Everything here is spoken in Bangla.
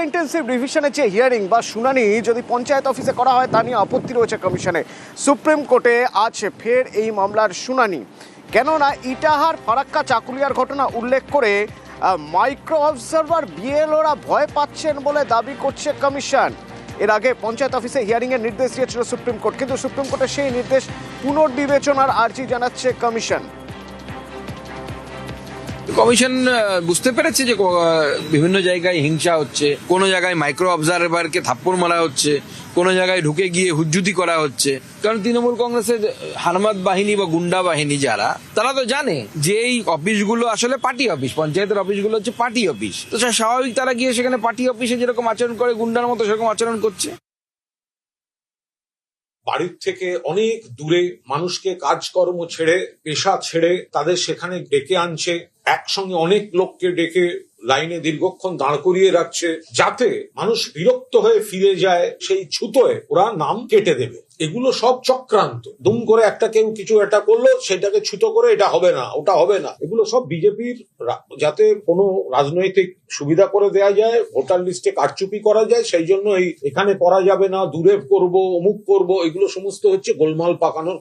ইন্টেন্সিভ রিভিশনের যে হিয়ারিং বা শুনানি যদি পঞ্চায়েত অফিসে করা হয় তা নিয়ে আপত্তি রয়েছে কমিশনে। সুপ্রিম কোর্টে আজ ফের এই মামলার শুনানি, কেননা ইটাহার ফারাক্কা চাকুলিয়ার ঘটনা উল্লেখ করে মাইক্রো অবজারভার বিএলওরা ভয় পাচ্ছেন বলে দাবি করছে কমিশন। এর আগে পঞ্চায়েত অফিসে হিয়ারিংয়ের নির্দেশ দিয়েছিল সুপ্রিম কোর্ট, কিন্তু সুপ্রিম কোর্টের সেই নির্দেশ পুনর্বিবেচনার আর্জি জানাচ্ছে কমিশন। কমিশন বুঝতে পেরেছে যে বিভিন্ন জায়গায় হিংসা হচ্ছে, কোনো জায়গায় মাইক্রো অবজারভারকে থাপ্পড় মারা হচ্ছে, কোনো জায়গায় ঢুকে গিয়ে হুজ্জুতি করা হচ্ছে। কারণ তৃণমূল কংগ্রেসের হারমাদ বাহিনী বা গুন্ডা বাহিনী যারা, তারা তো জানে যে এই অফিসগুলো আসলে পার্টি অফিস, পঞ্চায়েতের অফিসগুলো হচ্ছে পার্টি অফিস। তো স্বাভাবিক তারা গিয়ে সেখানে পার্টি অফিসে যেরকম আচরণ করে গুন্ডার মতো সেরকম আচরণ করছে। বাড়ির থেকে অনেক দূরে মানুষকে কাজকর্ম ছেড়ে, পেশা ছেড়ে তাদের সেখানে ডেকে আনছে, একসঙ্গে অনেক লোককে ডেকে লাইনে দীর্ঘক্ষণ দাঁড় করিয়ে রাখছে, যাতে মানুষ বিরক্ত হয়ে ফিরে যায়। সেই ছুতোয় ওরা নাম কেটে দেবে। এগুলো সব চক্রান্ত। দুম করে একটা কেউ কিছু একটা করলো, সেটাকে ছুতো করে এটা হবে না, ওটা হবে না। এগুলো সব বিজেপির, যাতে কোনো রাজনৈতিক সুবিধা করে দেয়া যায়, ভোটার লিস্টে কারচুপি করা যায়, সেই জন্য এখানে করা যাবে না, দূরে করব, অমুক করব, এগুলো সমস্ত হচ্ছে গোলমাল পাকানোর